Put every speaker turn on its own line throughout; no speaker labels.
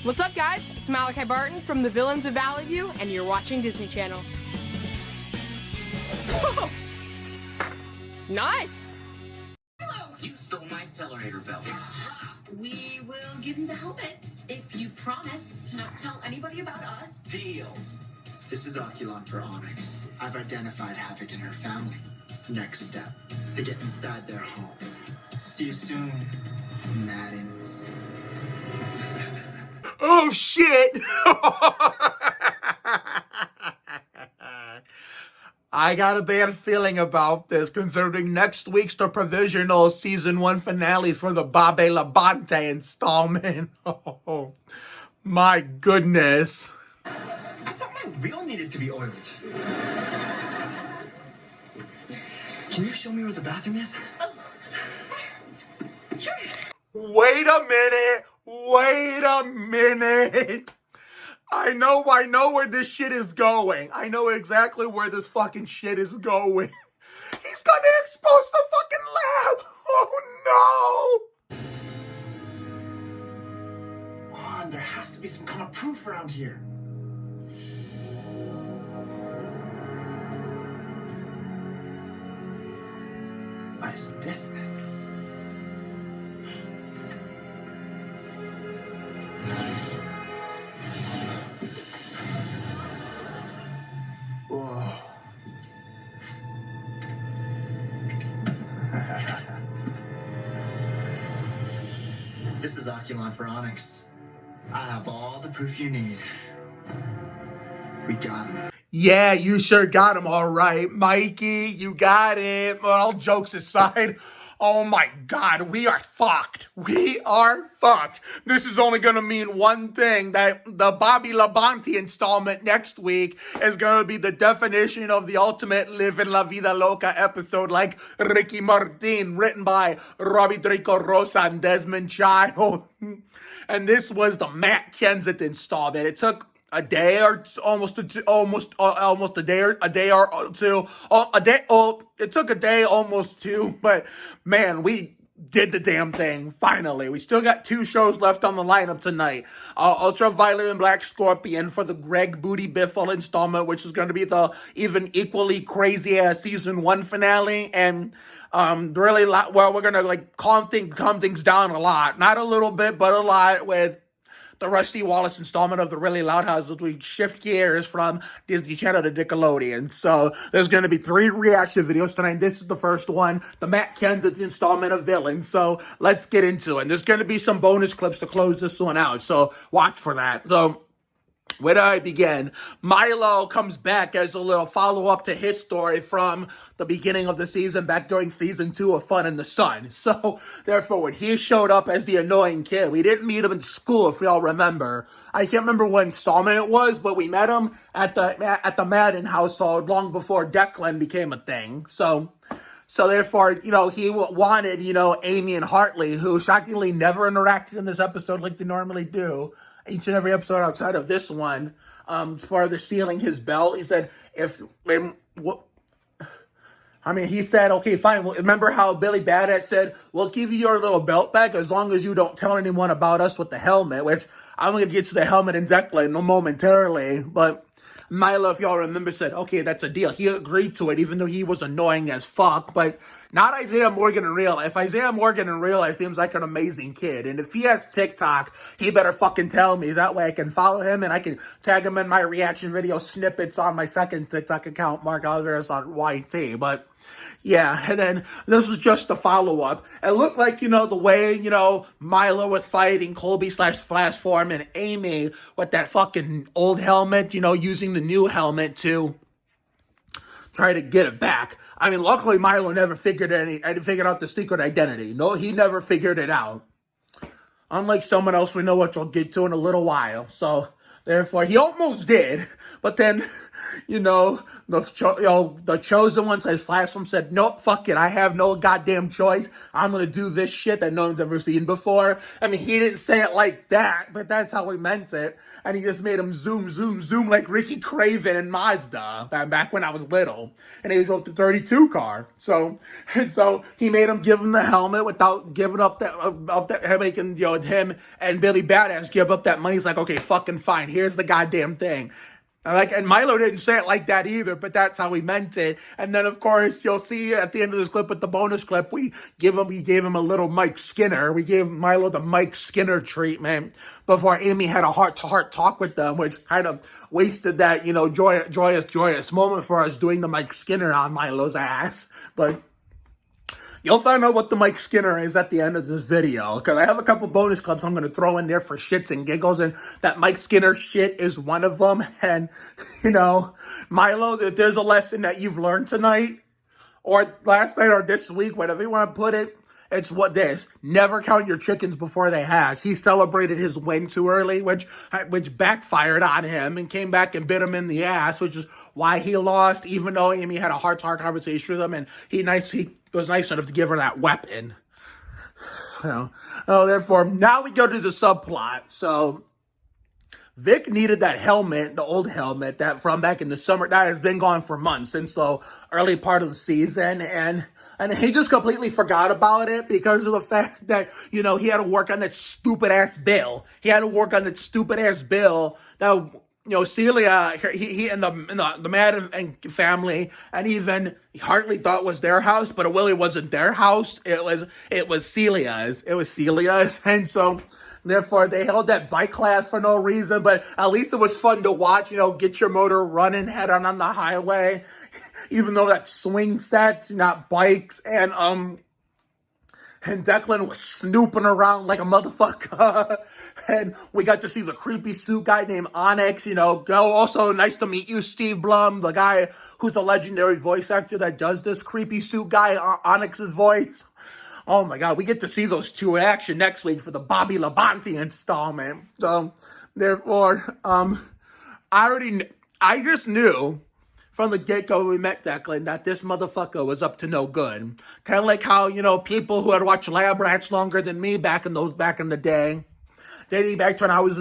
What's up, guys? It's Malachi Barton from the Villains of Valley View, and you're watching Disney Channel. Whoa. Nice!
Hello! You stole my accelerator belt.
We will give you the helmet if you promise to not tell anybody about us.
Deal.
This is Oculon for Onyx. I've identified Havoc and her family. Next step, to get inside their home. See you soon, Maddens.
Oh, shit! I got a bad feeling about this, considering next week's the provisional season 1 finale for the Bobby Labonte installment. Oh, my goodness.
I thought my wheel needed to be oiled. Can you show me where the bathroom is?
Sure.
Wait a minute. I know where this shit is going. I know exactly where this fucking shit is going. He's gonna expose the fucking lab. Oh no.
Come on, there has to be some kind of proof around here. What is this thing? Whoa. This is Oculon for Onyx. I have all the proof you need. We got him.
Yeah, you sure got him all right, Mikey. You got it. Well, all jokes aside, oh my God, we are fucked. We are fucked. This is only going to mean one thing, that the Bobby Labonte installment next week is going to be the definition of the ultimate living La Vida Loca episode, like Ricky Martin, written by Robbie Draco Rosa and Desmond Child. And this was the Matt Kenseth installment. It took a day or almost a day or two. It took a day, almost two, but man, we did the damn thing, finally. We still got 2 shows left on the lineup tonight. Ultraviolet and Black Scorpion for the Greg Booty Biffle installment, which is going to be the even equally crazy-ass season 1 finale, and really, well, we're going to calm things down a lot. Not a little bit, but a lot, with the Rusty Wallace installment of the Really Loud House, as we shift gears from Disney Channel to Nickelodeon. So there's going to be 3 reaction videos tonight. This is the first one, the Matt Kenseth installment of Villains. So let's get into it. And there's going to be some bonus clips to close this one out. So watch for that. So where do I begin? Milo comes back as a little follow-up to his story from the beginning of the season, back during season 2 of Fun in the Sun. So, therefore, when he showed up as the annoying kid, we didn't meet him in school, if y'all remember. I can't remember what installment it was, but we met him at the Madden household long before Declan became a thing. So therefore, he wanted, Amy and Hartley, who shockingly never interacted in this episode like they normally do, each and every episode outside of this one, for the stealing his belt. He said, he said, okay, fine. Well, remember how Billy Badass said, we'll give you your little belt back as long as you don't tell anyone about us with the helmet, which I'm going to get to the helmet and Declan momentarily, but Milo, if y'all remember, said, okay, that's a deal. He agreed to it, even though he was annoying as fuck, but not Isaiah Morgan in real life. Isaiah Morgan in real life seems like an amazing kid, and if he has TikTok, he better fucking tell me. That way I can follow him, and I can tag him in my reaction video snippets on my second TikTok account, Mark Alvarez on YT, but yeah, and then this was just the follow-up. It looked like, the way, Milo was fighting Colby/Flash Form and Amy with that fucking old helmet, using the new helmet to try to get it back. I mean, luckily Milo never figured out the secret identity. No, he never figured it out. Unlike someone else we know, which we'll get to in a little while. So, therefore, he almost did, but then The chosen one says, Flash from said, nope, fuck it. I have no goddamn choice. I'm going to do this shit that no one's ever seen before. I mean, he didn't say it like that, but that's how he meant it. And he just made him zoom, zoom, zoom like Ricky Craven and Mazda back when I was little. And he drove the 32 car. So he made him give him the helmet without giving up that making, him and Billy Badass give up that money. He's like, okay, fucking fine. Here's the goddamn thing. And Milo didn't say it like that either, but that's how he meant it. And then, of course, you'll see at the end of this clip with the bonus clip, we gave him a little Mike Skinner. We gave Milo the Mike Skinner treatment before Amy had a heart-to-heart talk with them, which kind of wasted that, joyous moment for us doing the Mike Skinner on Milo's ass. But you'll find out what the Mike Skinner is at the end of this video, because I have a couple bonus clips I'm going to throw in there for shits and giggles, and that Mike Skinner shit is one of them. And, Milo, if there's a lesson that you've learned tonight, or last night, or this week, whatever you want to put it, it's what this. Never count your chickens before they hatch. He celebrated his win too early, which backfired on him and came back and bit him in the ass, which is why he lost, even though Amy had a heart-to-heart conversation with him, and he was nice enough to give her that weapon. Therefore, now we go to the subplot. So, Vic needed that helmet, the old helmet, that from back in the summer, that has been gone for months, since the early part of the season, and he just completely forgot about it because of the fact that, he had to work on that stupid-ass bill. He had to work on that stupid-ass bill that, Celia, he and the Madden and family, and even Hartley thought was their house, but it really wasn't their house. It was Celia's. It was Celia's, and so therefore they held that bike class for no reason. But at least it was fun to watch. Get your motor running head on the highway, even though that swing set, not bikes, and Declan was snooping around like a motherfucker. And we got to see the creepy suit guy named Onyx, Also, nice to meet you, Steve Blum, the guy who's a legendary voice actor that does this creepy suit guy, Onyx's voice. Oh my God, we get to see those two in action next week for the Bobby Labonte installment. So, therefore, I just knew from the get-go when we met Declan that this motherfucker was up to no good. Kind of like how, people who had watched Lab Rats longer than me back in the day, dating back to when I was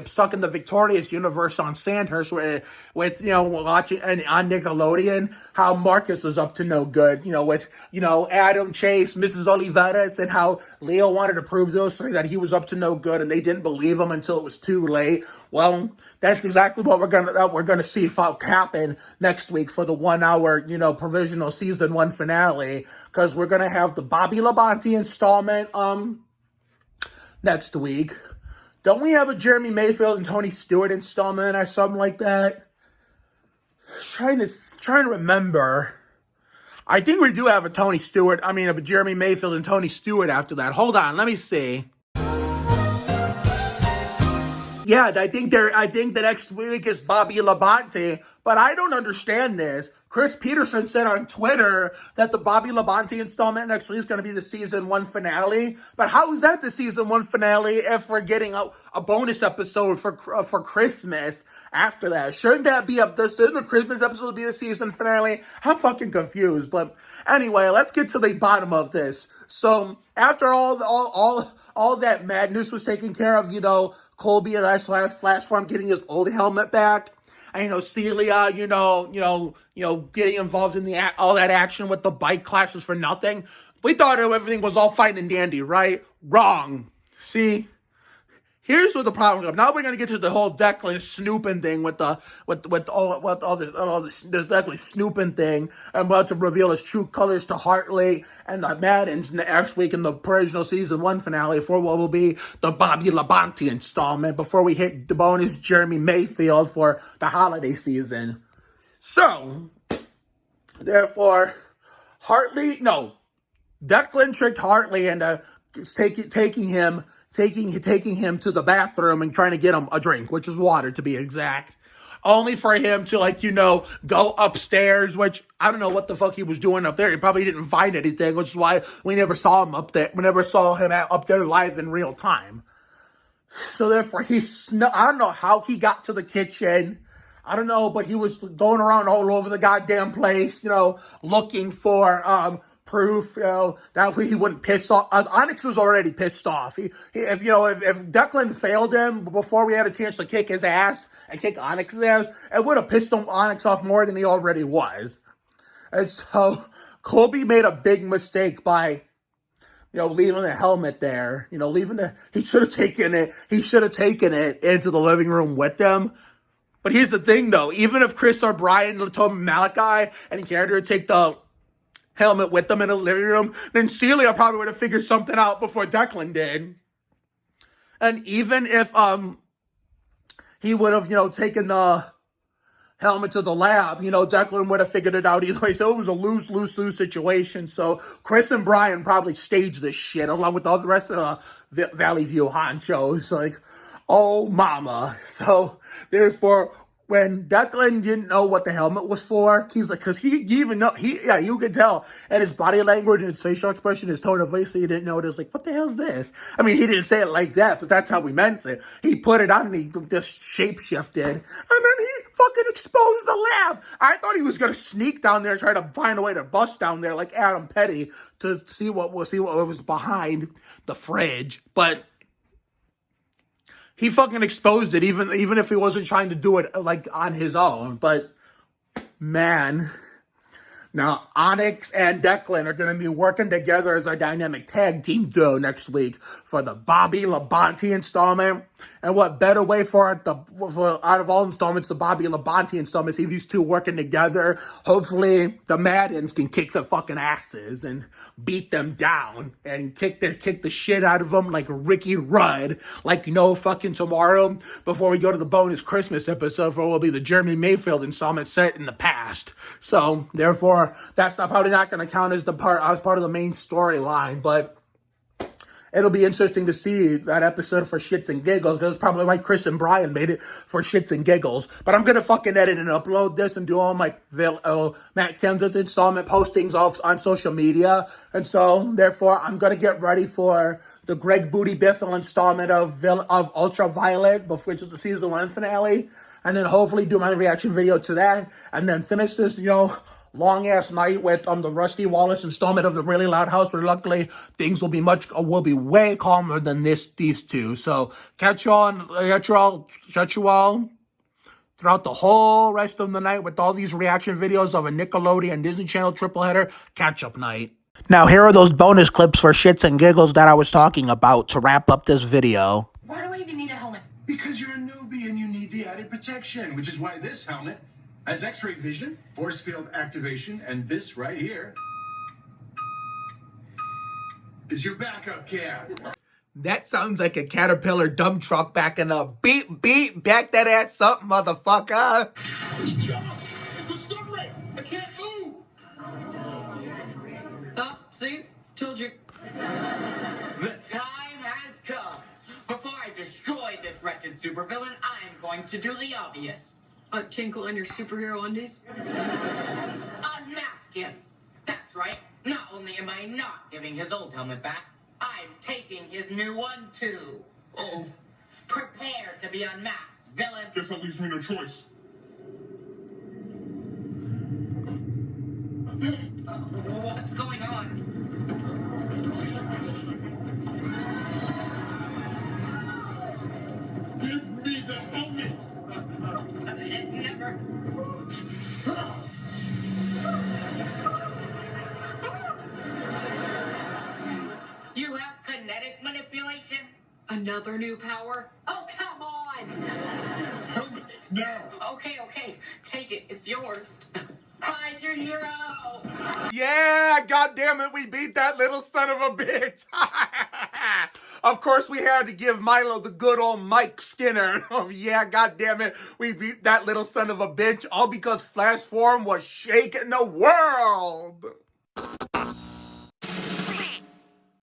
stuck in the Victorious universe on Sandhurst with watching and on Nickelodeon, how Marcus was up to no good, with Adam, Chase, Mrs. Oliveras, and how Leo wanted to prove those three that he was up to no good, and they didn't believe him until it was too late. Well, that's exactly what we're gonna see happen next week for the 1 hour, provisional season 1 finale, because we're gonna have the Bobby Labonte installment next week. Don't we have a Jeremy Mayfield and Tony Stewart installment or something like that? Trying to remember. I think we do have a Jeremy Mayfield and Tony Stewart after that. Hold on, let me see. Yeah, I think the next week is Bobby Labonte, but I don't understand this. Chris Peterson said on Twitter that the Bobby Labonte installment next week is going to be the season 1 finale. But how is that the season 1 finale if we're getting a bonus episode for Christmas after that? Shouldn't the Christmas episode be the season finale? I'm fucking confused. But anyway, let's get to the bottom of this. So after all that madness was taken care of, Colby and Flash Farm getting his old helmet back. And, Celia, getting involved in all that action with the bike clashes for nothing. We thought everything was all fine and dandy, right? Wrong. See? Here's what the problem is. Now we're gonna get to the whole Declan snooping thing with all this Declan snooping thing. I'm about to reveal his true colors to Hartley and the Maddens next week in the provisional season 1 finale for what will be the Bobby Labonte installment before we hit the bonus Jeremy Mayfield for the holiday season. So, therefore, Declan tricked Hartley into taking him to the bathroom and trying to get him a drink, which is water to be exact. Only for him to, go upstairs, which I don't know what the fuck he was doing up there. He probably didn't find anything, which is why we never saw him up there. We never saw him up there live in real time. So therefore, I don't know how he got to the kitchen. I don't know, but he was going around all over the goddamn place, looking for proof, that way he wouldn't piss off. Onyx was already pissed off. If Declan failed him before we had a chance to kick his ass and kick Onyx's ass, it would have pissed Onyx off more than he already was. And so Colby made a big mistake by leaving the helmet there. He should have taken it. He should have taken it into the living room with them. But here's the thing, though. Even if Chris or Brian told Malachi and Carter to take the helmet with them in the living room, then Celia probably would have figured something out before Declan did. And even if he would have, taken the helmet to the lab, Declan would have figured it out either way. So it was a lose-lose-lose situation. So Chris and Brian probably staged this shit along with all the rest of the Valley View honchos. Like, oh, mama. So, therefore, when Declan didn't know what the helmet was for, he's like, because you could tell in his body language and his facial expression, his tone of voice, he didn't know it. Was like, what the hell's this? I mean, he didn't say it like that, but that's how he meant it. He put it on and he just shape-shifted. And then he fucking exposed the lab. I thought he was going to sneak down there and try to find a way to bust down there like Adam Petty to see what was behind the fridge. But he fucking exposed it, even if he wasn't trying to do it, like, on his own. But, man. Now, Onyx and Declan are going to be working together as our dynamic tag team duo next week for the Bobby Labonte installment. And what better way out of all installments, the Bobby Labonte installment, see these two working together. Hopefully, the Maddens can kick their fucking asses and beat them down and kick the shit out of them like Ricky Rudd, like no fucking tomorrow, before we go to the bonus Christmas episode, for what will be the Jeremy Mayfield installment set in the past. So, therefore, that's probably not going to count as part of the main storyline, but it'll be interesting to see that episode for shits and giggles. That's probably why Chris and Brian made it for shits and giggles. But I'm going to fucking edit and upload this and do all my Matt Kenseth installment postings on social media. And so, therefore, I'm going to get ready for the Greg Booty Biffle installment of Ultraviolet, which is the season 1 finale. And then hopefully do my reaction video to that. And then finish this, long-ass night with the Rusty Wallace installment of The Really Loud House, where luckily things will be way calmer than these two. So catch you all throughout the whole rest of the night with all these reaction videos of a Nickelodeon Disney Channel triple header catch-up night. Now here are those bonus clips for shits and giggles that I was talking about to wrap up this video.
Why do I even need a helmet?
Because you're a newbie and you need the added protection, which is why this helmet has X-ray vision, force field activation, and this right here is your backup cam.
That sounds like a Caterpillar dump truck backing up. Beep, beep, back that ass up, motherfucker.
It's a stunt ray. I can't move.
Oh, see? Told you.
The time has come. Before I destroy this wretched supervillain, I'm going to do the obvious.
Tinkle in your superhero undies?
Unmask him. That's right. Not only am I not giving his old helmet back, I'm taking his new one too.
Uh-oh.
Prepare to be unmasked, villain.
Guess that leaves me no choice.
What's going on?
Give me the helmet.
Never. You have kinetic manipulation?
Another new power? Oh, come on!
Helmet, now.
Okay. Take it. It's yours. Hide your hero.
Yeah, goddammit, we beat that little son of a bitch. Of course, we had to give Milo the good old Mike Skinner. Oh, yeah, goddammit, we beat that little son of a bitch, all because Flash Form was shaking the world.